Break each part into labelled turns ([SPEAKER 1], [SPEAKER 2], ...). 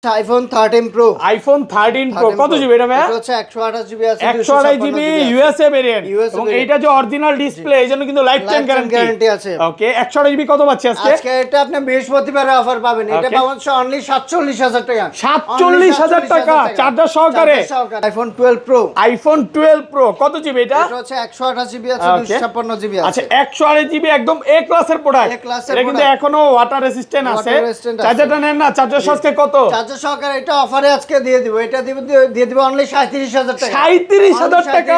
[SPEAKER 1] IPhone 13 pro
[SPEAKER 2] iPhone 13 pro কত GB এটা ভাই?
[SPEAKER 1] এটা হচ্ছে 128 জিবি আছে
[SPEAKER 2] 128 জিবি ইউএসএ ভেরিয়েন্ট এবং এইটা যে অরিজিনাল ডিসপ্লে এইজন্য কিন্তু লাইফ টাইম গ্যারান্টি
[SPEAKER 1] আছে।
[SPEAKER 2] ওকে 128 জিবি কত পাচ্ছি আজকে?
[SPEAKER 1] আজকে এটা আপনি বৃহস্পতিবারে অফার পাবেন। এটা পাবেন অনলি 47000 টাকা।
[SPEAKER 2] 47000 টাকা চার্জার সহকারে
[SPEAKER 1] আইফোন 12 প্রো।
[SPEAKER 2] আইফোন 12 প্রো কত জিবি এটা?
[SPEAKER 1] এটা হচ্ছে 128 জিবি আছে 256 জিবি আছে।
[SPEAKER 2] আচ্ছা 128 জিবি একদম এ ক্লাসের প্রোডাক্ট। এটা কিন্তু এখনো ওয়াটার রেজিস্ট্যান্ট আছে। চার্জারটা নেন না, চার্জার সস্তে কত?
[SPEAKER 1] চার্জার সহকারে এটা অফারে আজকে দিয়ে দিব। এটা দিয়ে দিব অনলি 37000 টাকা।
[SPEAKER 2] 37000 টাকা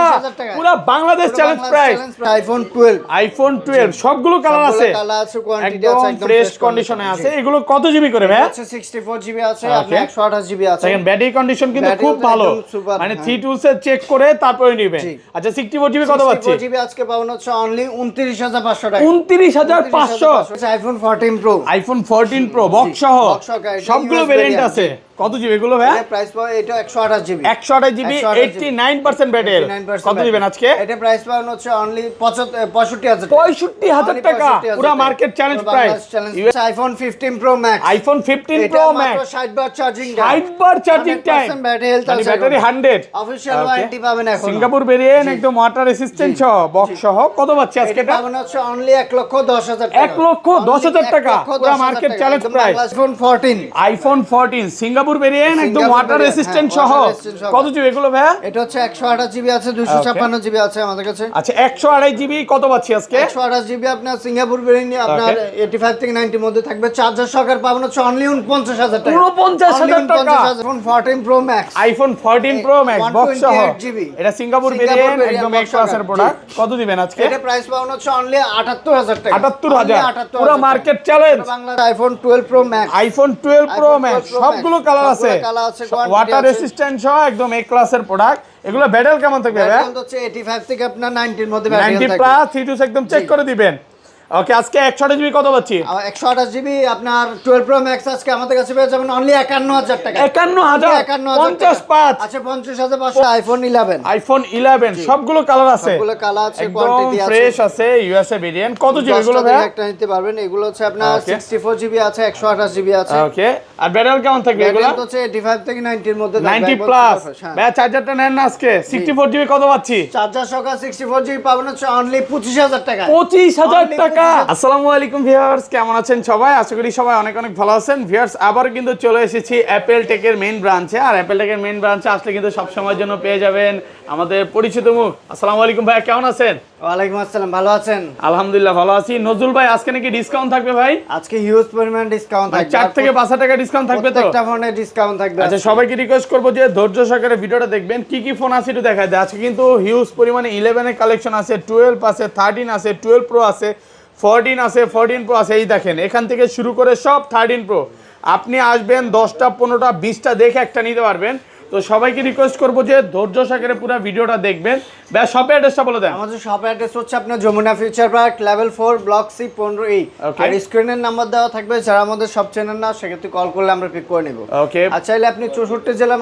[SPEAKER 2] পুরো Bangladesh challenge price.
[SPEAKER 1] IPhone 12
[SPEAKER 2] iPhone 12 সবগুলো কালার আছে,
[SPEAKER 1] কালার আছে, কোয়ান্টিটি আছে,
[SPEAKER 2] একদম ফ্রেশ কন্ডিশনে আছে। এগুলো কত জিবি করে ভাই?
[SPEAKER 1] আছে 64 জিবি আছে, আপনি 128 জিবি আছে।
[SPEAKER 2] দেখেন ব্যাটারি কন্ডিশন কিন্তু খুব ভালো, মানে 3 টুলস এ চেক করে তারপরে নেবেন। আচ্ছা 64 জিবি কত পাচ্ছি?
[SPEAKER 1] 64 জিবি আজকে পাবেন হচ্ছে অনলি 29500 টাকা।
[SPEAKER 2] 29500।
[SPEAKER 1] IPhone 14 pro.
[SPEAKER 2] IPhone 14 pro box সহ সবগুলো ভেরিয়েন্ট আছে। কত জিবি এগুলো ভাই?
[SPEAKER 1] প্রাইস পাবে এটা 128 জিবি।
[SPEAKER 2] 128 GB 89% battery. কত দিবেন আজকে?
[SPEAKER 1] এটা প্রাইস পাবেন হচ্ছে অনলি 65000 টাকা।
[SPEAKER 2] 65000 টাকা পুরো market challenge price.
[SPEAKER 1] IPhone 15 pro max.
[SPEAKER 2] IPhone 15 pro max
[SPEAKER 1] 60 বার চার্জিং
[SPEAKER 2] 60 বার চার্জিং টাইম,
[SPEAKER 1] ব্যাটারি হেলথ আছে,
[SPEAKER 2] ব্যাটারি 100
[SPEAKER 1] অফিশিয়াল ওয়ারেন্টি পাবেন এখন।
[SPEAKER 2] সিঙ্গাপুর ভেরিয়েন্ট একদম ওয়াটার রেসিস্ট্যান্ট সহ বক্স সহ কত পাচ্ছি আজকে?
[SPEAKER 1] এটা পাবেন হচ্ছে অনলি 1,10,000 টাকা।
[SPEAKER 2] 1,10,000 টাকা পুরো market challenge price.
[SPEAKER 1] IPhone 14।
[SPEAKER 2] IPhone 14 Singapore variant একদম ওয়াটার রেসিস্ট্যান্ট সহ কত জিবি এগুলো ভাই?
[SPEAKER 1] এটা হচ্ছে 128 জিবি আছে 256 জিবি আছে আমাদের কাছে।
[SPEAKER 2] আচ্ছা 128 জিবি কত পাচ্ছি আজকে?
[SPEAKER 1] 128 জিবি আপনার সিঙ্গাপুর ভেরিয়েন্ট আপনার 85 থেকে 90 এর মধ্যে থাকবে। চার্জার সহকারে পাবেন হচ্ছে অনলি 49000 টাকা।
[SPEAKER 2] 49000 টাকা।
[SPEAKER 1] IPhone 14 pro max.
[SPEAKER 2] IPhone 14 pro max box সহ এটা সিঙ্গাপুর ভেরিয়েন্ট একদম এক ক্লাসের প্রোডাক্ট। কত দিবেন আজকে?
[SPEAKER 1] এটা প্রাইস পাবেন হচ্ছে অনলি 78000 টাকা।
[SPEAKER 2] 78000 পুরো market challenge.
[SPEAKER 1] Bangla iPhone 12 pro max.
[SPEAKER 2] IPhone 12 pro max সবগুলো কালার আছে, ওয়াটার
[SPEAKER 1] আছে।
[SPEAKER 2] রেসিস্ট্যান্ট সহ একদম এক ক্লাসের প্রোডাক্ট। এগুলো ব্যাটারি কেমন থাকবে ভাই?
[SPEAKER 1] ব্যাটারি হচ্ছে 85 থেকে আপনার 90 এর মধ্যে ব্যাটারি
[SPEAKER 2] 90
[SPEAKER 1] থাকবে।
[SPEAKER 2] প্লাস 3 একদম চেক করে দিবেন। ওকে আজকে 128 জিবি কত পাচ্ছি?
[SPEAKER 1] 128 জিবি আপনার 12 প্রো ম্যাক্স আজকে আমাদের কাছে পেয়ে যাবেন অনলি 51000 টাকা।
[SPEAKER 2] 51000 55
[SPEAKER 1] আচ্ছা 50500। আইফোন 11।
[SPEAKER 2] আইফোন 11 সবগুলো কালার আছে,
[SPEAKER 1] সবগুলো কালার আছে,
[SPEAKER 2] একদম
[SPEAKER 1] কোয়ান্টিটি আছে,
[SPEAKER 2] ফ্রেশ আছে। ইউএসএ ভেরিয়েন্ট কত জিবি এগুলো ভাই?
[SPEAKER 1] একটা নিতে পারবেন। এগুলো হচ্ছে আপনার 64 জিবি আছে 128 জিবি আছে।
[SPEAKER 2] ওকে আর ব্যাটারি কেমন থাকবে এগুলো?
[SPEAKER 1] ব্যাটারি হচ্ছে 85 থেকে 90 এর মধ্যে
[SPEAKER 2] 90 প্লাস। ভাই চার্জারটা নেন না আজকে 64 জিবি কত পাচ্ছি?
[SPEAKER 1] চার্জার সহ 64 জিবি পাবেন হচ্ছে অনলি 25000 টাকা।
[SPEAKER 2] 25000 টাকা। আসসালামু আলাইকুম ভিউয়ার্স, কেমন আছেন সবাই? আশা করি সবাই অনেক অনেক ভালো আছেন। ভিউয়ার্স আবার কিন্তু চলে এসেছি অ্যাপেল টেকের মেইন ব্রাঞ্চে। আর অ্যাপেল টেকের মেইন ব্রাঞ্চে আসলে কিন্তু সব সময়ের জন্য পেয়ে যাবেন আমাদের পরিচিত মুখ। আসসালামু আলাইকুম ভাই, কেমন আছেন?
[SPEAKER 1] ওয়ালাইকুম আসসালাম, ভালো আছেন?
[SPEAKER 2] আলহামদুলিল্লাহ ভালো আছি। নজরুল ভাই আজকে নাকি ডিসকাউন্ট থাকবে ভাই?
[SPEAKER 1] আজকে হিউজ পরিমাণ ডিসকাউন্ট থাকবে।
[SPEAKER 2] 4 থেকে 5 টাকা ডিসকাউন্ট থাকবে তো?
[SPEAKER 1] প্রত্যেকটা ফোনে ডিসকাউন্ট থাকবে।
[SPEAKER 2] আচ্ছা সবাইকে রিকোয়েস্ট করব যে ধৈর্য সহকারে ভিডিওটা দেখবেন। কি কি ফোন আছে একটু দেখায় দেয়। আজকে কিন্তু হিউজ পরিমাণে 11 এর কালেকশন আছে, 12 আছে, 13 আছে, 12 প্রো আছে, 14 আছে, 14 প্রো আছে। এই দেখেন এখান থেকে শুরু করে সব 13 প্রো। আপনি আসবেন 10টা 15টা 20টা দেখে একটা নিতে পারবেন। তো সবাইকে রিকোয়েস্ট করব যে ধৈর্য সহকারে পুরো ভিডিওটা দেখবেন। ভাই শপের অ্যাড্রেসটা বলে দেন।
[SPEAKER 1] আমাদের শপের অ্যাড্রেস হচ্ছে আপনার Jamuna future park level 4 block C 15A। আর স্ক্রিনের নাম্বার দেওয়া থাকবে, যারা আমাদের সব চ্যানেল না সেক্ষেত্রে কল করলে আমরা পিক করে নেব।
[SPEAKER 2] ওকে
[SPEAKER 1] আর চাইলে আপনি 64 জেলার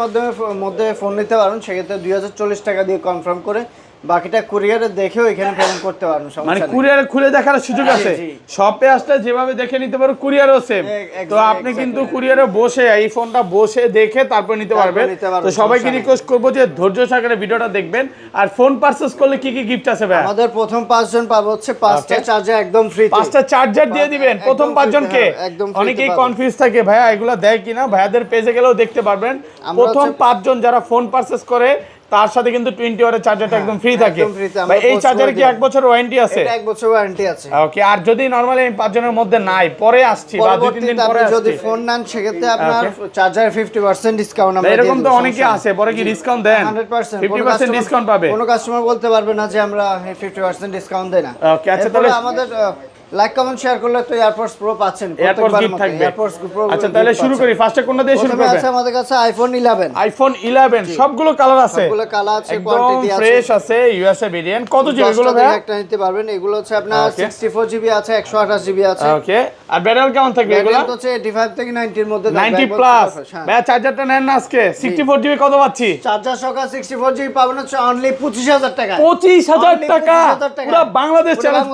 [SPEAKER 1] মধ্যে ফোন নিতে পারেন, সেক্ষেত্রে 2040 টাকা দিয়ে কনফার্ম করে বাকিটা কুরিয়ারে দেখেও এখানে পেমেন্ট করতে পারেন।
[SPEAKER 2] মানে কুরিয়ারে খুলে দেখার সুযোগ আছে। শপে আসলে যেভাবে দেখে নিতে পারো কুরিয়ারও সেম। তো আপনি কিন্তু কুরিয়ারে বসে এই ফোনটা বসে দেখে তারপর নিতে পারবেন। তো সবাইকে রিকোয়েস্ট করব যে ধৈর্য সহকারে ভিডিওটা দেখবেন। আর ফোন পারচেজ করলে কি কি গিফট আছে ভাই?
[SPEAKER 1] আমাদের প্রথম 5 জন পাবো হচ্ছে 5টা চার্জার একদম ফ্রি।
[SPEAKER 2] 5টা চার্জার দিয়ে দিবেন প্রথম 5 জনকে। অনেকেই কনফিউজ থাকে ভাইয়া এগুলো দেয় কিনা, ভাইয়াদের পেজে গেলেও দেখতে পারবেন। প্রথম 5 জন যারা ফোন পারচেজ করে তার সাথে কিন্তু 20 ওয়াটের চার্জারটা একদম ফ্রি থাকে। ভাই এই চার্জারে কি 1 বছর ওয়ারেন্টি আছে?
[SPEAKER 1] এটা 1 বছর ওয়ারেন্টি আছে।
[SPEAKER 2] ওকে আর যদি নরমালি এই 5 জনের মধ্যে নাই পরে আসছি বা 2-3 দিন পরে আসছি,
[SPEAKER 1] যদি ফোন নেন সেক্ষেত্রে আপনার চার্জারে 50% ডিসকাউন্ট আমরা দিই।
[SPEAKER 2] এরকম তো অনেকে আছে, পরে কি ডিসকাউন্ট দেন?
[SPEAKER 1] 100%
[SPEAKER 2] 50% ডিসকাউন্ট পাবে।
[SPEAKER 1] কোনো কাস্টমার বলতে পারবে না যে আমরা 50% ডিসকাউন্ট দেই না।
[SPEAKER 2] ওকে আচ্ছা তাহলে
[SPEAKER 1] আমাদের লাইক কমেন্ট শেয়ার করলে তো এয়ারপোর্টস প্রো পাচ্ছেন,
[SPEAKER 2] এয়ারপোর্টস গিফট থাকবে। আচ্ছা তাহলে শুরু করি। ফার্স্টে কোনটা দিয়ে শুরু করবেন?
[SPEAKER 1] আছে আমাদের কাছে আইফোন 11।
[SPEAKER 2] আইফোন 11 সবগুলো কালার আছে,
[SPEAKER 1] সবগুলো কালার আছে,
[SPEAKER 2] কোয়ান্টিটি আছে, ফ্রেশ আছে। ইউএসএ ভেরিয়েন্ট কত জিবি এগুলো ভাই?
[SPEAKER 1] একটা নিতে পারবেন। এগুলো হচ্ছে আপনার 64 জিবি আছে, 128 জিবি আছে।
[SPEAKER 2] ওকে আর ব্যাটারি কেমন থাকবে এগুলো?
[SPEAKER 1] ব্যাটারি হচ্ছে 85 থেকে 90 এর মধ্যে
[SPEAKER 2] 90 প্লাস। ভাই চার্জারটা নেন না আজকে 64 জিবি কত পাচ্ছি?
[SPEAKER 1] চার্জার সহ 64 জিবি পাবেন হচ্ছে অনলি 25000 টাকা।
[SPEAKER 2] 25000 টাকা পুরো বাংলাদেশ চ্যালেঞ্জ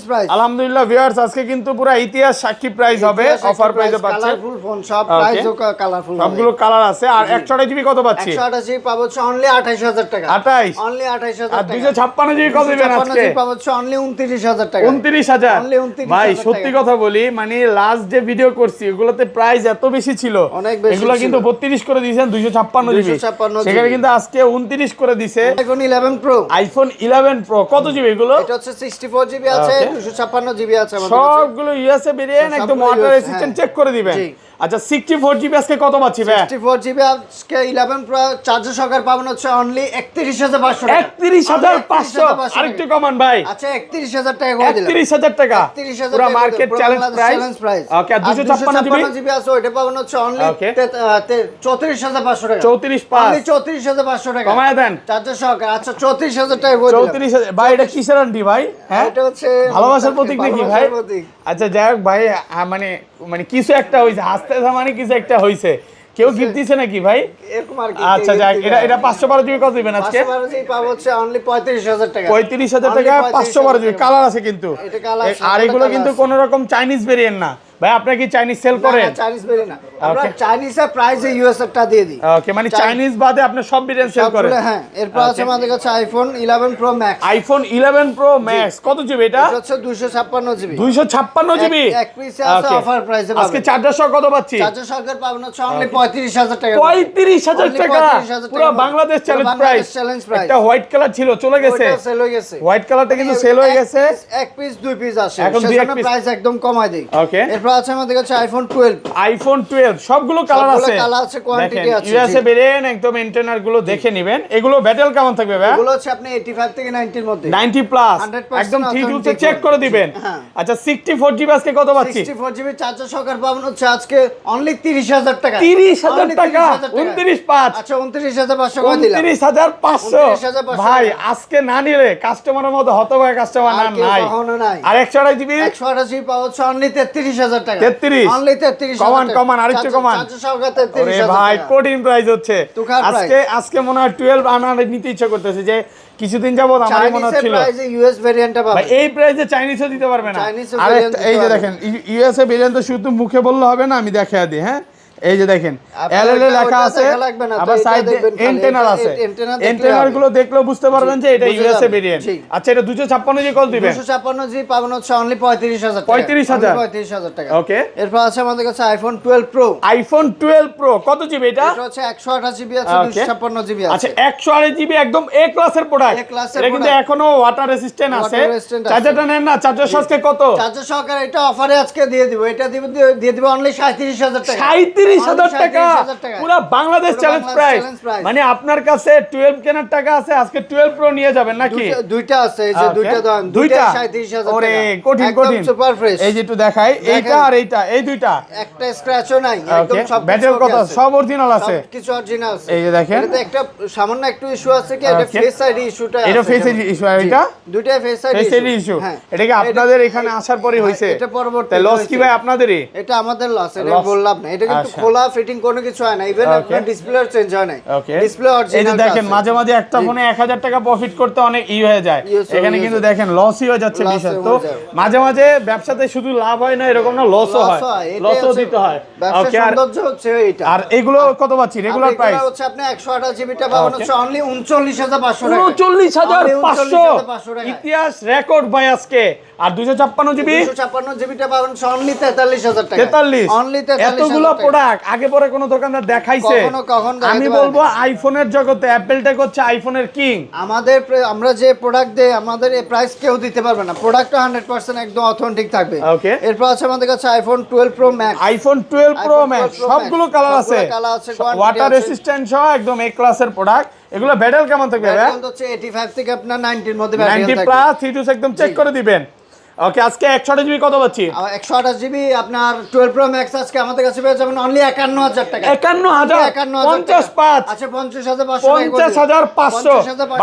[SPEAKER 2] প্রাইস। আলহামদুলিল্লাহ ভিউয়ার্স, আজকে কিন্তু পুরো ইতিহাস সাক্ষী প্রাইস হবে, অফার প্রাইসে পাচ্ছেন।
[SPEAKER 1] কালারফুল ফোন, সব প্রাইসও কালারফুল,
[SPEAKER 2] সবগুলো কালার আছে। আর 128 জিবি কত পাচ্ছি?
[SPEAKER 1] 128 জিবি পাবো হচ্ছে অনলি 28000 টাকা।
[SPEAKER 2] 28
[SPEAKER 1] অনলি 28000
[SPEAKER 2] আর
[SPEAKER 1] টাকা।
[SPEAKER 2] 256 জিবি কত দিবেন আজকে?
[SPEAKER 1] 256 জিবি পাবো হচ্ছে অনলি 29000 টাকা।
[SPEAKER 2] 29000
[SPEAKER 1] অনলি 29000
[SPEAKER 2] ভাই সত্যি কথা বলি, মানে লাস্ট যে ভিডিও করছি ওগুলোতে প্রাইস এত বেশি ছিল,
[SPEAKER 1] অনেক বেশি
[SPEAKER 2] এগুলো কিন্তু 32 করে দিয়েছেন 256 জিবি,
[SPEAKER 1] 256
[SPEAKER 2] সেখানে কিন্তু আজকে 29 করে দিছে।
[SPEAKER 1] আইফোন 11 প্রো,
[SPEAKER 2] আইফোন 11 প্রো কত জিবি এগুলো?
[SPEAKER 1] এটা হচ্ছে 64 জিবি আছে, 256 জিবি আছে আমাদের কাছে।
[SPEAKER 2] সবগুলো ইউএসএ ভেরিয়েন্ট, একদম ওয়াটার রেসিস্ট্যান্ট, চেক করে দিবেন। আচ্ছা 64 জিবি আজকে কত পাচ্ছি ভাই?
[SPEAKER 1] 64 জিবি আজকে 11 প্রো চার্জার সহকারে পাবেন হচ্ছে অনলি 31500 টাকা।
[SPEAKER 2] 31500 আরেকটু কমান ভাই।
[SPEAKER 1] আচ্ছা 31000 টাকা করে দিলাম।
[SPEAKER 2] 31000 টাকা
[SPEAKER 1] 31000
[SPEAKER 2] পুরো মার্কেট চ্যালেঞ্জ প্রাইস। ওকে, আর 256
[SPEAKER 1] জিবি আছে, ওটা পাবেন হচ্ছে অনলি 34500 টাকা।
[SPEAKER 2] 34
[SPEAKER 1] 34500 টাকা
[SPEAKER 2] কমায় দেন
[SPEAKER 1] চার্জার সহকারে। আচ্ছা 34000 টাকা করে দিলাম।
[SPEAKER 2] 34000 ভাই, এটা কিসের আন্টি ভাই? হ্যাঁ,
[SPEAKER 1] এটা হচ্ছে
[SPEAKER 2] ভালোবাসার প্রতীক নাকি ভাই?
[SPEAKER 1] ভালোবাসার প্রতীক।
[SPEAKER 2] আচ্ছা যাই হোক ভাই, মানে কিছু একটা হইছে, হাসতে মানে কিছু একটা হইছে, কেউ গিফট দিছে নাকি ভাই?
[SPEAKER 1] এরকম আর কি।
[SPEAKER 2] আচ্ছা যাক, এটা 512 জিবি কত দিবেন আজকে?
[SPEAKER 1] 512 জিবি পাবো হচ্ছে অনলি 35000 টাকা।
[SPEAKER 2] 35000 টাকা 512 জিবি। কালার আছে কিন্তু,
[SPEAKER 1] এটা কালার,
[SPEAKER 2] আর এগুলো কিন্তু কোন রকম চাইনিজ ভেরিয়েন্ট না ভাই। আপনি কি চাইনিজ সেল করেন?
[SPEAKER 1] না, চাইনিজ বেরি না, আমরা চাইনিজের প্রাইসে ইউএস টা দিয়ে দিই।
[SPEAKER 2] ওকে, মানে চাইনিজ বাদে আপনি সব ভেরিয়েন্ট সেল করেন?
[SPEAKER 1] হ্যাঁ। এরপর আছে আমাদের কাছে iPhone 11 pro max.
[SPEAKER 2] IPhone 11 pro max কত জিবি এটা?
[SPEAKER 1] এটা হচ্ছে 256 জিবি।
[SPEAKER 2] 256 জিবি
[SPEAKER 1] এক পিসে আছে, অফার প্রাইসে পাবেন।
[SPEAKER 2] আজকে চার্জার সহ কত পাচ্ছি?
[SPEAKER 1] চার্জার সহকারে পাবেন হচ্ছে অনলি 35000 টাকা।
[SPEAKER 2] 35000 টাকা পুরো বাংলাদেশ চ্যালেঞ্জ প্রাইস। একটা হোয়াইট কালার ছিল, চলে গেছে।
[SPEAKER 1] ওটা সেল হয়ে গেছে।
[SPEAKER 2] হোয়াইট কালারটা কিন্তু সেল হয়ে গেছে।
[SPEAKER 1] এক পিস দুই পিস আসে,
[SPEAKER 2] এখন দুই এক
[SPEAKER 1] সেজন্য
[SPEAKER 2] পিস
[SPEAKER 1] প্রাইস একদম কমায় দেই।
[SPEAKER 2] ওকে,
[SPEAKER 1] এরপর আছে আমাদের কাছে আইফোন 12।
[SPEAKER 2] আইফোন 12 সবগুলো কালার আছে,
[SPEAKER 1] কালার আছে, কোয়ান্টিটি আছে।
[SPEAKER 2] ইউএসএ ভেরিয়েন্ট, একদম ইন্টারনাল গুলো দেখে নেবেন। এগুলো ব্যাটেল কেমন থাকবে ভাই?
[SPEAKER 1] এগুলো হচ্ছে আপনি 85 থেকে 90 এর মধ্যে,
[SPEAKER 2] 90 প্লাস
[SPEAKER 1] 100%
[SPEAKER 2] একদম 3 তে
[SPEAKER 1] authentic
[SPEAKER 2] চেক করে দিবেন।
[SPEAKER 1] হ্যাঁ।
[SPEAKER 2] আচ্ছা 64 জিবি আজকে কত পাচ্ছি?
[SPEAKER 1] 64 জিবি চার্জার সহকারে পাবেন হচ্ছে আজকে অনলি 30000 টাকা।
[SPEAKER 2] 30000 টাকা 29.5।
[SPEAKER 1] আচ্ছা 29500 করে দিলাম।
[SPEAKER 2] 29500
[SPEAKER 1] 29500
[SPEAKER 2] ভাই, আজকে না নিলে কাস্টমারের মতো হতভাগা কাস্টমার
[SPEAKER 1] আর কেউ
[SPEAKER 2] নাই।
[SPEAKER 1] কখনো নাই।
[SPEAKER 2] আর 128 জিবি
[SPEAKER 1] 128 জিবি পাওয়া হচ্ছে অনলি 33000 টাকা।
[SPEAKER 2] 33
[SPEAKER 1] অনলি 33000
[SPEAKER 2] কমান
[SPEAKER 1] টাকা।
[SPEAKER 2] কমান আরেকটু কমান।
[SPEAKER 1] চার্জার সহকারে
[SPEAKER 2] ওরে
[SPEAKER 1] 33000
[SPEAKER 2] ভাই,
[SPEAKER 1] টাকা।
[SPEAKER 2] কঠিন প্রাইস হচ্ছে
[SPEAKER 1] তুখার
[SPEAKER 2] আজকে মনে হয় 12 আমার নিতে ইচ্ছা করতেছে, যে কিছুদিন যাবত আমার মনে
[SPEAKER 1] চাইনিজের
[SPEAKER 2] হচ্ছিল
[SPEAKER 1] প্রাইসে ইউএস ভেরিয়েন্টটা
[SPEAKER 2] ভাই
[SPEAKER 1] পাবেন।
[SPEAKER 2] এই প্রাইসে চাইনিজও দিতে পারবে না।
[SPEAKER 1] চাইনিজও
[SPEAKER 2] আর
[SPEAKER 1] variant
[SPEAKER 2] এই যে
[SPEAKER 1] দিতে
[SPEAKER 2] দেখেন ইউএসএ ভেরিয়েন্ট তো শুধু মুখে বললে হবে না, আমি দেখায় দিই। হ্যাঁ, এই যে দেখেন
[SPEAKER 1] আপনার
[SPEAKER 2] এলএল
[SPEAKER 1] ওইটা
[SPEAKER 2] লেখা আছে,
[SPEAKER 1] দেখা লাগবে না, তো
[SPEAKER 2] আবার
[SPEAKER 1] এটা
[SPEAKER 2] সাইডে
[SPEAKER 1] দেখবেন খালি,
[SPEAKER 2] এন্টেনার
[SPEAKER 1] এটা
[SPEAKER 2] আছে।
[SPEAKER 1] antenna দেখলে
[SPEAKER 2] এন্টেনার
[SPEAKER 1] হবে।
[SPEAKER 2] গুলো দেখলেও বুঝতে পারবেন যে এটা
[SPEAKER 1] বুঝে
[SPEAKER 2] ইউএসএ
[SPEAKER 1] যাবেন,
[SPEAKER 2] ভেরিয়েন্ট।
[SPEAKER 1] জি।
[SPEAKER 2] আচ্ছা এটা 256 জি কল দিবেন?
[SPEAKER 1] 256 জিবি পাবেন হচ্ছে অনলি 35000 টাকা।
[SPEAKER 2] 35000
[SPEAKER 1] 35000 টাকা।
[SPEAKER 2] ওকে,
[SPEAKER 1] এরপর আছে আমাদের কাছে আইফোন 12 প্রো।
[SPEAKER 2] আইফোন 12 প্রো কত জিবি এটা?
[SPEAKER 1] এটা হচ্ছে 128 জিবি আছে,
[SPEAKER 2] Okay.
[SPEAKER 1] 256 জিবি আছে।
[SPEAKER 2] আচ্ছা 128 জিবি একদম এ ক্লাসের প্রোডাক্ট।
[SPEAKER 1] A class এর
[SPEAKER 2] এটা কিন্তু
[SPEAKER 1] product।
[SPEAKER 2] এখনো ওয়াটার রেসিস্ট্যান্ট আছে।
[SPEAKER 1] Water resistant আছে।
[SPEAKER 2] চার্জারটা নেন না, চার্জার সস্কে কত?
[SPEAKER 1] চার্জার সহকারে এটা অফারে আজকে দিয়ে দিব। এটা দিয়ে দিব অনলি 37000 টাকা।
[SPEAKER 2] 37000 টাকা
[SPEAKER 1] 37000 টাকা।
[SPEAKER 2] পুরো বাংলাদেশ
[SPEAKER 1] পুরো
[SPEAKER 2] challenge
[SPEAKER 1] Bangladesh
[SPEAKER 2] price.
[SPEAKER 1] challenge price।
[SPEAKER 2] মানে আপনার কাছে 12 কেনার টাকা আছে, আজকে 12 প্রো নিয়ে যাবেন নাকি?
[SPEAKER 1] দুইটা আছে, এই যে
[SPEAKER 2] Okay.
[SPEAKER 1] দুইটা দাম,
[SPEAKER 2] দুইটা
[SPEAKER 1] 37000 টাকা।
[SPEAKER 2] ওরে কঠিন
[SPEAKER 1] একদম
[SPEAKER 2] কঠিন
[SPEAKER 1] সুপার ফ্রেশ।
[SPEAKER 2] এই যে একটু দেখাই, এইটা আর এইটা, এই দুইটা
[SPEAKER 1] একটা স্ক্র্যাচও নাই, একদম
[SPEAKER 2] ওকে,
[SPEAKER 1] সব
[SPEAKER 2] ব্যাটারি কত? সব অরিজিনাল আছে।
[SPEAKER 1] কিছু অরিজিনাল আছে।
[SPEAKER 2] এই যে দেখেন,
[SPEAKER 1] এটাতে একটা সামান্য একটু ইস্যু আছে কি, এটা
[SPEAKER 2] Okay.
[SPEAKER 1] ফেস আইডি ইস্যুটা আছে।
[SPEAKER 2] এটা ফেস ইস্যু, আর এটা
[SPEAKER 1] দুইটা ফেস আইডি
[SPEAKER 2] ফেস ইস্যু। এটা কি আপনাদের এখানে আসার পরে হইছে?
[SPEAKER 1] এটা পরবর্তী
[SPEAKER 2] তাই লস কি ভাই আপনাদেরই?
[SPEAKER 1] এটা আমাদের লস, এটা
[SPEAKER 2] Loss।
[SPEAKER 1] বললাম না। এটা কিন্তু
[SPEAKER 2] আচ্ছা।
[SPEAKER 1] খোলা ফিটিং কোনো কিছু হয় না, ইভেন
[SPEAKER 2] Okay.
[SPEAKER 1] আপনার ডিসপ্লে চেঞ্জ হয় না।
[SPEAKER 2] ওকে,
[SPEAKER 1] ডিসপ্লে
[SPEAKER 2] এই যে
[SPEAKER 1] অরিজিনাল
[SPEAKER 2] দেখেন মাঝে মাঝে একটা ফোনে 1000 টাকা প্রফিট করতে অনেক হয়ে যায়, এখানে কিন্তু দেখেন লসই হয়ে যাচ্ছে
[SPEAKER 1] Loss
[SPEAKER 2] বিষয়।
[SPEAKER 1] হয়ে
[SPEAKER 2] তো
[SPEAKER 1] যায়।
[SPEAKER 2] মাঝে মাঝে ব্যবসাতে শুধু লাভ হয় না এরকম না, লসও হয়, লসও দিতে হয়।
[SPEAKER 1] ব্যবসার
[SPEAKER 2] ওকে, আর
[SPEAKER 1] সৌন্দর্য হচ্ছে এইটা।
[SPEAKER 2] আর এগুলো কত পাচ্ছি রেগুলার প্রাইস?
[SPEAKER 1] হচ্ছে আপনি 128 জিবিটা পাবেন হচ্ছে অনলি 39500 টাকা।
[SPEAKER 2] 39500
[SPEAKER 1] টাকা।
[SPEAKER 2] ইতিহাস রেকর্ড ভাই আজকে। আর 256 জিবি
[SPEAKER 1] 256 জিবিটা পাবেন অনলি 43000 টাকা।
[SPEAKER 2] 43
[SPEAKER 1] অনলি 43000
[SPEAKER 2] এতগুলো প্রোডাক্ট আগে পরে কোন দোকানদার দেখাইছে?
[SPEAKER 1] কখন
[SPEAKER 2] আমি বলবো আইফোনের জগতে অ্যাপলটেক হচ্ছে আইফোনের কিং।
[SPEAKER 1] আমরা যে প্রোডাক্ট দেই, আমাদের এই প্রাইস কেউ দিতে পারবে না। প্রোডাক্টটা 100% একদম অথেন্টিক থাকবে।
[SPEAKER 2] ওকে,
[SPEAKER 1] এরপর আছে আমাদের কাছে iPhone 12 pro max.
[SPEAKER 2] IPhone 12 pro max সবগুলো কালার আছে,
[SPEAKER 1] quantity
[SPEAKER 2] ওয়াটার
[SPEAKER 1] আছে।
[SPEAKER 2] রেসিস্ট্যান্ট সহ একদম এ ক্লাসের প্রোডাক্ট। এগুলো ব্যাটারি কেমন থাকবে ভাই?
[SPEAKER 1] ভ্যারিয়েন্ট হচ্ছে 85 থেকে আপনার 90 এর মধ্যে ভ্যারিয়েন্ট
[SPEAKER 2] 90
[SPEAKER 1] থাকবে।
[SPEAKER 2] প্লাস 32 একদম চেক করে দিবেন। ওকে আজকে 128 জিবি কত পাচ্ছি?
[SPEAKER 1] 128 জিবি আপনার 12 প্রো ম্যাক্স আজকে আমাদের কাছে পেয়ে যাবেন অনলি 51000 টাকা।
[SPEAKER 2] 51000 55
[SPEAKER 1] আচ্ছা 50500
[SPEAKER 2] 50500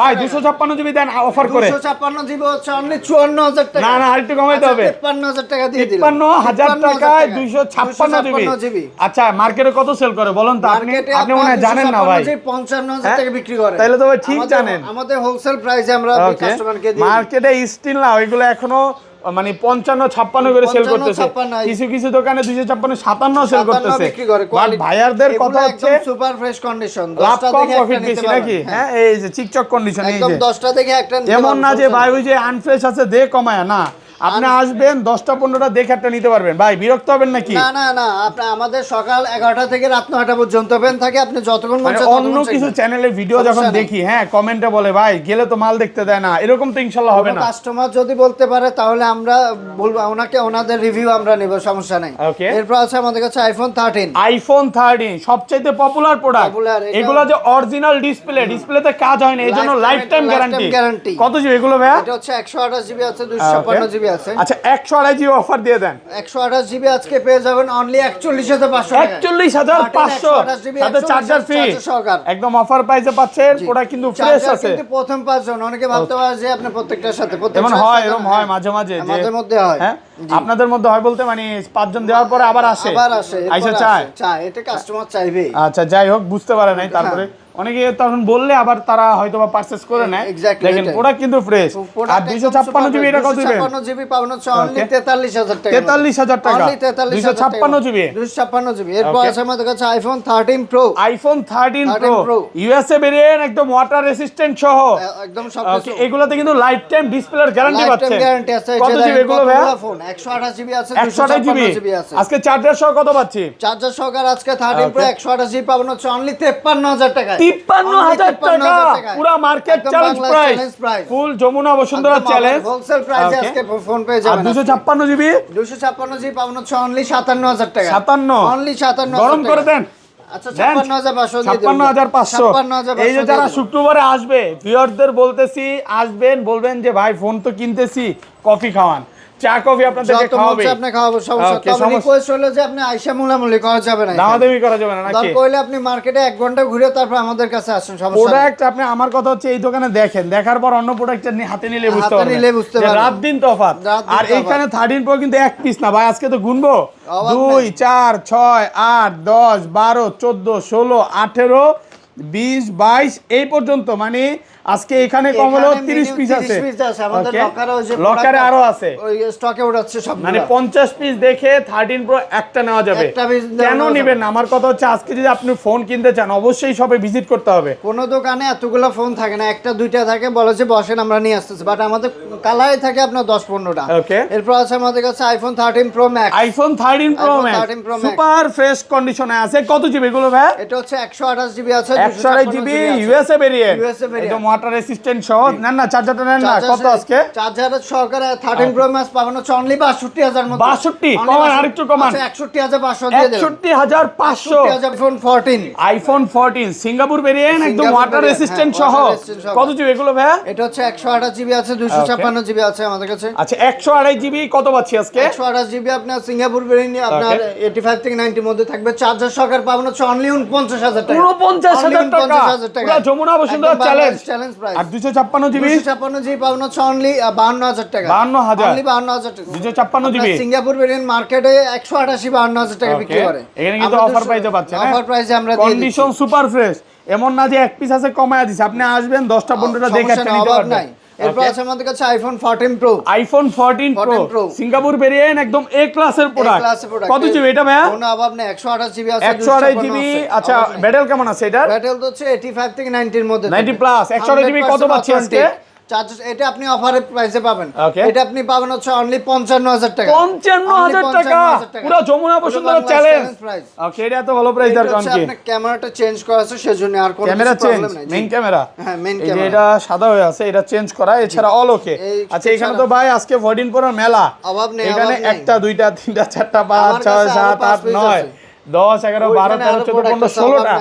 [SPEAKER 2] ভাই 256 জিবি দেন অফার করে।
[SPEAKER 1] 256 জিবি হচ্ছে অনলি 54000 টাকা।
[SPEAKER 2] না না আরেকটু কমাইতে হবে।
[SPEAKER 1] 53000 টাকা দিয়ে দিলাম।
[SPEAKER 2] 53000 টাকায় 256 জিবি। আচ্ছা মার্কেটে কত সেল করে বলুন তো আপনি? আপনি মনে হয় জানেন না ভাই।
[SPEAKER 1] 55000 টাকা বিক্রি করে।
[SPEAKER 2] তাহলে তো ভাই ঠিক জানেন।
[SPEAKER 1] আমাদের হোলসেল প্রাইসে আমরা কাস্টমারকে দিই।
[SPEAKER 2] মার্কেটে স্টিল না ওইগুলো এখনো মানে 55-56 করে সেল করতেছে। কিছু কিছু দোকানে 256-57 সেল করতেছে। বাট ভাইয়ারদের কথা হচ্ছে
[SPEAKER 1] সুপার ফ্রেশ কন্ডিশন।
[SPEAKER 2] লাভ কম প্রফিট বেশি নাকি? হ্যাঁ এই যে চিকচক কন্ডিশন এই যে
[SPEAKER 1] একদম 10টা দেখে একটা নিতে
[SPEAKER 2] এমন না যে ভাই ওই যে আনফ্রেশ আছে দে কমায় না। আপনি আসবেন 10টা 15টা দেখে একটা নিতে পারবেন। ভাই বিরক্ত হবেন নাকি?
[SPEAKER 1] না না না আপনি আমাদের সকাল 11টা থেকে রাত 9টা পর্যন্ত ওপেন থাকে। আপনি যতক্ষণ মন চায়
[SPEAKER 2] অন্য কিছু চ্যানেলে ভিডিও যখন দেখি হ্যাঁ কমেন্টে বলে ভাই গেলে তো মাল দেখতে দেয় না, এরকম তো ইনশাআল্লাহ হবে না।
[SPEAKER 1] কাস্টমার যদি বলতে পারে তাহলে আমরা বলবো ওনাকে ওনাদের রিভিউ আমরা নেব, সমস্যা নাই। এরপর আছে আমাদের কাছে আইফোন
[SPEAKER 2] 13 সবচেয়ে পপুলার প্রোডাক্ট। এগুলো যে অরিজিনাল ডিসপ্লেতে কাজ হয় না এইজন্য লাইফ টাইম গ্যারান্টি। কত জিবি এগুলো ভাই?
[SPEAKER 1] এটা হচ্ছে 128 জিবি আছে 256 জিবি আছে।
[SPEAKER 2] আচ্ছা 128 জিবি অফার দিয়ে দেন।
[SPEAKER 1] 128 জিবি আজকে পেয়ে যাবেন অনলি 41500 টাকা।
[SPEAKER 2] 41500 সাথে চার্জার ফ্রি একদম অফার প্রাইসে পাচ্ছেন। প্রোডাক্ট কিন্তু ফ্রেশ আছে।
[SPEAKER 1] কিন্তু প্রথম 5 জন অনেকে ভাবতে পারে যে আপনি প্রত্যেকটার সাথে
[SPEAKER 2] এরকম হয় মাঝে মাঝে যে
[SPEAKER 1] আমাদের মধ্যে হয়।
[SPEAKER 2] হ্যাঁ আপনাদের মধ্যে হয় বলতে মানে 5 জন দেওয়ার পরে আবার আসে আইসা চায়
[SPEAKER 1] এটা কাস্টমার চাইবে।
[SPEAKER 2] আচ্ছা যাই হোক বুঝতে পারে নাই তারপরে অনেকে তখন বললে আবার তারা হয়তো বা পারচেজ করে নেয়। দেখেন প্রোডাক্ট কিন্তু ফ্রেশ। আর 256 জিবি এটা কত দিবেন?
[SPEAKER 1] 256 জিবি পাবেন হচ্ছে অনলি 43000 টাকা।
[SPEAKER 2] 43000 টাকা
[SPEAKER 1] অনলি
[SPEAKER 2] 256 জিবি।
[SPEAKER 1] 256 জিবি। এরপর আছে আমাদের কাছে iPhone 13 pro.
[SPEAKER 2] IPhone 13 pro USA variant একদম ওয়াটার রেসিস্ট্যান্ট সহ
[SPEAKER 1] একদম সবকিছু।
[SPEAKER 2] এগুলোতে কিন্তু লাইফ টাইম ডিসপ্লের গ্যারান্টি পাচ্ছেন।
[SPEAKER 1] গ্যারান্টি আছে।
[SPEAKER 2] কত জিবি এগুলো ভাই?
[SPEAKER 1] ফোন 128 জিবি আছে
[SPEAKER 2] 256 জিবি আছে। আজকে চার্জার সহ কত পাচ্ছি?
[SPEAKER 1] চার্জার সহকার আজকে 13 প্রো 128 জিবি পাবেন হচ্ছে অনলি 53000 টাকা।
[SPEAKER 2] 53000 টাকা পুরো মার্কেট চ্যালেঞ্জ প্রাইস। ফুল যমুনা বসুন্ধরা চ্যালেঞ্জ
[SPEAKER 1] হোলসেল প্রাইসে আজকে ফোন পেয়ে যাবেন।
[SPEAKER 2] 256 জিবি
[SPEAKER 1] 256 জিবি পাবেন হচ্ছে অনলি 57000 টাকা।
[SPEAKER 2] 57
[SPEAKER 1] অনলি 57
[SPEAKER 2] গরম করে দেন।
[SPEAKER 1] আচ্ছা 56500 দিয়ে দিন।
[SPEAKER 2] 56500 এই যে যারা শুক্রবারে আসবে ভিউয়ারদের বলতেছি আসবেন বলবেন যে ভাই ফোন তো কিনতেছি কফি খাওয়ান চা কফি আপনাদেরকে খাওয়াবে।
[SPEAKER 1] আপনি খাওয়াবো সমস্যা তবে রিকোয়েস্ট হলো যে আপনি আয়শা মুলামুলি করা যাবে না।
[SPEAKER 2] দামাদামি করা যাবে না নাকি?
[SPEAKER 1] দরকার হলে আপনি মার্কেটে 1 ঘন্টা ঘুরে তারপর আমাদের কাছে আসুন সমস্যা নাই।
[SPEAKER 2] প্রোডাক্ট আপনি আমার কথা হচ্ছে এই দোকানে দেখেন দেখার পর অন্য প্রোডাক্টটা হাতে নিলে বুঝতে পারবেন যে রাত দিন তফাৎ। আর এইখানে 13 প্রো কিন্তু এক পিস না ভাই আজকে তো গুনবো 2 4 6 8 10 12 14 16 18 20 22 এই পর্যন্ত মানে আজকে এখানে কম হলো 30 পিস আছে।
[SPEAKER 1] আমাদের
[SPEAKER 2] লকারে আরো আছে
[SPEAKER 1] ওই স্টকে উঠাচ্ছে সব
[SPEAKER 2] মানে 50 পিস দেখে 13 প্রো একটা নেওয়া যাবে। কেন নেবেন না আমার কথা হচ্ছে আজকে যদি আপনি ফোন কিনতে চান অবশ্যই শপে ভিজিট করতে হবে।
[SPEAKER 1] কোন দোকানে এতগুলো ফোন থাকে না, একটা দুইটা থাকে বলে যে বসেন আমরা নিয়ে আসতেছি, বাট আমাদের কালাই থাকে আপনার 10-15টা।
[SPEAKER 2] ওকে
[SPEAKER 1] এরপর আছে আমাদের কাছে iPhone 13 pro max.
[SPEAKER 2] IPhone 13 pro max super fresh কন্ডিশনে আছে। কত জিবি এগুলো ভাই?
[SPEAKER 1] এটা হচ্ছে 128 জিবি আছে
[SPEAKER 2] 128 জিবি ইউএসএ ভেরিয়েন্ট একদম ওয়াটার রেসিস্ট্যান্ট সহ। না চার্জারটা নেন না কত আজকে?
[SPEAKER 1] চার্জার সহকারে 13 প্রো ম্যাক্স পাবেন হচ্ছে অনলি 62000 মধ্যে।
[SPEAKER 2] 62 কমান আরেকটু কমান
[SPEAKER 1] 61500 দিয়ে দেন।
[SPEAKER 2] 61500
[SPEAKER 1] আইফোন 14।
[SPEAKER 2] আইফোন 14 সিঙ্গাপুর ভেরিয়েন্ট একদম ওয়াটার রেসিস্ট্যান্ট সহ। কত জিবি এগুলো ভাই?
[SPEAKER 1] এটা হচ্ছে 128 জিবি আছে 256 জিবি আছে আমাদের কাছে।
[SPEAKER 2] আচ্ছা 128 জিবি কত পাচ্ছি আজকে?
[SPEAKER 1] 128 জিবি আপনার সিঙ্গাপুর ভেরিয়েন্ট আপনার 85 থেকে 90 এর মধ্যে থাকবে। চার্জার সহকারে পাবেন হচ্ছে অনলি 49000 টাকা।
[SPEAKER 2] 49000 টাকা পুরো যমুনা বসুন্ধরা চ্যালেঞ্জ
[SPEAKER 1] প্রাইস।
[SPEAKER 2] আর 256 জিবি
[SPEAKER 1] 256 জিবি পাবেন হচ্ছে অনলি 52000 টাকা।
[SPEAKER 2] 52000
[SPEAKER 1] অনলি 52000 টাকা।
[SPEAKER 2] 256 জিবি
[SPEAKER 1] সিঙ্গাপুর ভেরিয়েন্ট মার্কেটে 188 52000 টাকা বিক্রি করে।
[SPEAKER 2] এখানে কিন্তু অফার প্রাইসে পাচ্ছেন।
[SPEAKER 1] অফার প্রাইসে আমরা দিয়ে দিচ্ছি।
[SPEAKER 2] কন্ডিশন সুপার ফ্রেশ এমন না যে এক পিস আছে কমায়া দিছে। আপনি আসবেন 10টা 15টা দেখে একটা নিতে পারবেন।
[SPEAKER 1] এরপর আছে আমাদের কাছে iPhone 14 pro.
[SPEAKER 2] IPhone 14 pro Singapore variant একদম এ ক্লাসের প্রোডাক্ট। কত জিবি এটা ভাই?
[SPEAKER 1] কোনো অভাব নেই 128 জিবি আছে
[SPEAKER 2] 128 জিবি। আচ্ছা ব্যাটেল কেমন আছে এটা?
[SPEAKER 1] ব্যাটেল তো হচ্ছে 85 থেকে 90 এর মধ্যে
[SPEAKER 2] 90 প্লাস 128 জিবি কত পাচ্ছি আজকে?
[SPEAKER 1] চার্জার এটা আপনি অফারে প্রাইসে পাবেন। এটা আপনি পাবেন হচ্ছে অনলি 55000 টাকা।
[SPEAKER 2] 55000 টাকা পুরো যমুনা বসুন্ধরা চ্যালেঞ্জ। ওকে এটা তো ভালো প্রাইস দরকার কি?
[SPEAKER 1] আপনি ক্যামেরাটা চেঞ্জ করা আছে সেজন্য আর কোনো
[SPEAKER 2] ক্যামেরা চেঞ্জ মেইন ক্যামেরা।
[SPEAKER 1] হ্যাঁ মেইন
[SPEAKER 2] ক্যামেরা এটা সাদা হয়ে আছে এটা চেঞ্জ করা এছাড়া অল ওকে। আচ্ছা এখানে তো ভাই আজকে 14 প্রো মেলা
[SPEAKER 1] অভাব নেই।
[SPEAKER 2] এখানে একটা দুইটা তিনটা চারটা 5 6 7 8 9 10 11 12 13 14 15 16টা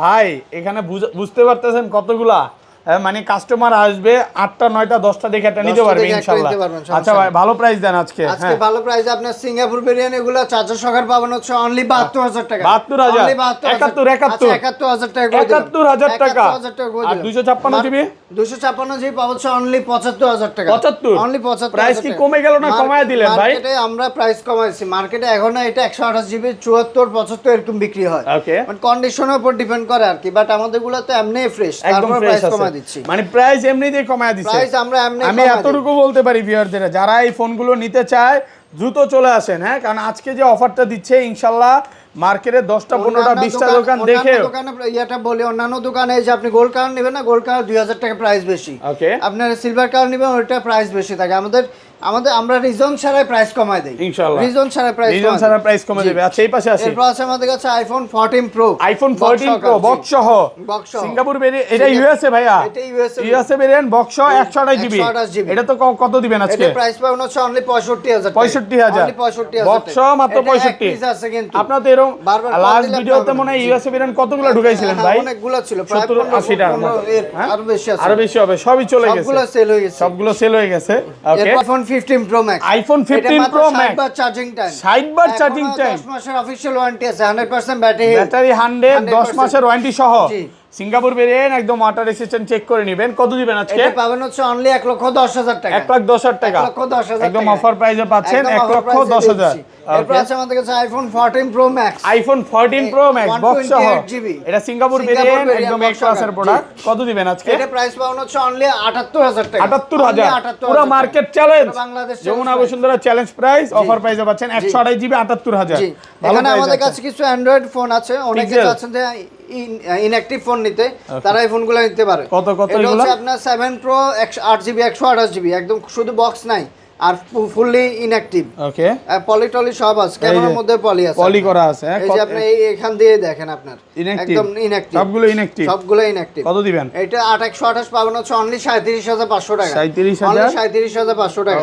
[SPEAKER 2] ভাই এখানে বুঝতে পারতেছেন কতগুলা মানে কাস্টমার আসবে 8টা 9টা 10টা দেখে একটা নিতে
[SPEAKER 1] 10টা
[SPEAKER 2] পারবে
[SPEAKER 1] দেখে একটা
[SPEAKER 2] ইনশাআল্লাহ।
[SPEAKER 1] নিতে পারবেন, সমস্যা
[SPEAKER 2] আচ্ছা ভাই ভালো প্রাইস দেন আজকে।
[SPEAKER 1] আজকে ভালো প্রাইসে আপনার সিঙ্গাপুর বিরিয়ানি এগুলো চার্জার সহকারে পাবেন হচ্ছে অনলি 72000 টাকা।
[SPEAKER 2] 72000
[SPEAKER 1] Only 71
[SPEAKER 2] 71
[SPEAKER 1] টাকা করে দিলাম।
[SPEAKER 2] 71000 টাকা
[SPEAKER 1] 71000 টাকা করে
[SPEAKER 2] আর
[SPEAKER 1] দিলাম।
[SPEAKER 2] 256 জিবি
[SPEAKER 1] 256 জিবি পাবো হচ্ছে অনলি 75000 টাকা।
[SPEAKER 2] 75
[SPEAKER 1] অনলি 75।
[SPEAKER 2] প্রাইস কি কমে গেল না কমায় দিলেন ভাই?
[SPEAKER 1] মার্কেটে আমরা প্রাইস কমাইছি, মার্কেটে এখন এটা 128 জিবি 74 75 এরকম বিক্রি হয়।
[SPEAKER 2] ওকে
[SPEAKER 1] মানে কন্ডিশনের উপর ডিপেন্ড করে আর কি, বাট আমাদের গুলো তো এমনি ফ্রেশ,
[SPEAKER 2] একদম
[SPEAKER 1] তারপর
[SPEAKER 2] ফ্রেশ
[SPEAKER 1] প্রাইস
[SPEAKER 2] আছে
[SPEAKER 1] কমায় দিচ্ছি।
[SPEAKER 2] মানে প্রাইস এমনিতেই কমায় দিচ্ছে।
[SPEAKER 1] প্রাইস আমরা এমনি
[SPEAKER 2] আমি এতটুকু বলতে পারি ভিউয়ারদের যারা এই ফোনগুলো নিতে চায় দ্রুত চলে আসেন। হ্যাঁ, কারণ আজকে যে অফারটা দিচ্ছে ইনশাআল্লাহ মার্কেটে 10টা 15টা 20টা দোকান দেখে
[SPEAKER 1] দোকানে ইয়েটা বলি, অন্যান্য দোকানে যে আপনি গোল্ড কার্ড নেবেন না, গোল্ড কার্ড 2000 টাকা প্রাইস বেশি।
[SPEAKER 2] ওকে
[SPEAKER 1] আপনার সিলভার কার্ড নেবেন ওইটা প্রাইস বেশি থাকে। আমরা রিজন ছাড়াই প্রাইস কমাই দেই
[SPEAKER 2] ইনশাআল্লাহ।
[SPEAKER 1] রিজন ছাড়াই প্রাইস
[SPEAKER 2] কমে দেবে। আচ্ছা এই পাশে আসি।
[SPEAKER 1] এরপর আছে আমাদের কাছে iPhone 14 pro.
[SPEAKER 2] IPhone 14 pro box সহ সিঙ্গাপুর ভেরিয়েন্ট, এটা ইউএসএ ভাইয়া,
[SPEAKER 1] এটা
[SPEAKER 2] ইউএসএ ভেরিয়েন্ট বক্স সহ 128 জিবি। এটা তো কত দিবেন আজকে?
[SPEAKER 1] এটা প্রাইস পাবেন হচ্ছে অনলি 65000 টাকা।
[SPEAKER 2] 65000
[SPEAKER 1] অনলি 65000
[SPEAKER 2] বক্স সহ মাত্র 65।
[SPEAKER 1] আছে কিন্তু
[SPEAKER 2] আপনারা তো এরকম লাস্ট ভিডিওতে মনে হয় ইউএসএ ভেরিয়েন্ট কতগুলো ঢুকাইছিলেন ভাই?
[SPEAKER 1] অনেকগুলো ছিল, প্রায়
[SPEAKER 2] 70-80টা
[SPEAKER 1] আরো বেশি আছে।
[SPEAKER 2] আরো বেশি হবে, সবই চলে গেছে,
[SPEAKER 1] সবগুলো সেল হয়ে গেছে,
[SPEAKER 2] সবগুলো সেল হয়ে গেছে। ওকে
[SPEAKER 1] iPhone 15 pro max.
[SPEAKER 2] IPhone 15 pro max
[SPEAKER 1] 60 বার চার্জিং টাইম,
[SPEAKER 2] 60 বার চার্জিং টাইম,
[SPEAKER 1] 10 মাসের অফিশিয়াল ওয়ারেন্টি আছে, 100% ব্যাটারি,
[SPEAKER 2] ব্যাটারি 100 10 মাসের ওয়ারেন্টি সহ।
[SPEAKER 1] জি।
[SPEAKER 2] সিঙ্গাপুর ভেরিয়েন্ট একদম ওয়াটার রেসিস্ট্যান্ট, চেক করে নেবেন। কত দিবেন আজকে?
[SPEAKER 1] এটা পাবেন হচ্ছে অনলি 1,10,000 টাকা।
[SPEAKER 2] 1,10,000 টাকা
[SPEAKER 1] 1,10,000
[SPEAKER 2] একদম
[SPEAKER 1] টাকা।
[SPEAKER 2] অফার প্রাইসে পাচ্ছেন,
[SPEAKER 1] একদম offer price এ
[SPEAKER 2] 1,10,000।
[SPEAKER 1] দিচ্ছি। এরপর আছে আমাদের কাছে iPhone 14 pro max.
[SPEAKER 2] IPhone 14 pro max box সহ,
[SPEAKER 1] 128 GB
[SPEAKER 2] এটা সিঙ্গাপুর ভেরিয়েন্ট একদম এক ক্লাসের প্রোডাক্ট। কত দিবেন আজকে?
[SPEAKER 1] এটা প্রাইস পাবেন হচ্ছে অনলি 78000 টাকা।
[SPEAKER 2] 78000 পুরো market challenge,
[SPEAKER 1] Bangladesh
[SPEAKER 2] Jamuna Bashundhara challenge price, offer প্রাইসে পাচ্ছেন 128 জিবি 78000।
[SPEAKER 1] জি, এখানে আমাদের কাছে কিছু অ্যান্ড্রয়েড ফোন আছে, অনেকে চাচ্ছেন যে ইনঅ্যাকটিভ ফোন নিতে, তারা এই ফোনগুলো নিতে পারে।
[SPEAKER 2] কত
[SPEAKER 1] এটা
[SPEAKER 2] এগুলো?
[SPEAKER 1] হচ্ছে আপনার 7 প্রো 8 জিবি 128 জিবি, একদম শুধু বক্স নাই আর ফুললি ইনঅ্যাকটিভ।
[SPEAKER 2] ওকে
[SPEAKER 1] পলি টলি সব আছে, ক্যামেরার মধ্যে পলি আছে,
[SPEAKER 2] পলি করা আছে।
[SPEAKER 1] এই যে আপনি এখান দিয়ে দেখেন আপনার একদম ইনঅ্যাকটিভ,
[SPEAKER 2] সবগুলো ইনঅ্যাকটিভ।
[SPEAKER 1] সবগুলো ইনঅ্যাকটিভ।
[SPEAKER 2] কত দিবেন?
[SPEAKER 1] এটা 8 128 পাবেন হচ্ছে অনলি 37500 টাকা।
[SPEAKER 2] 37,000
[SPEAKER 1] অনলি 37500 টাকা।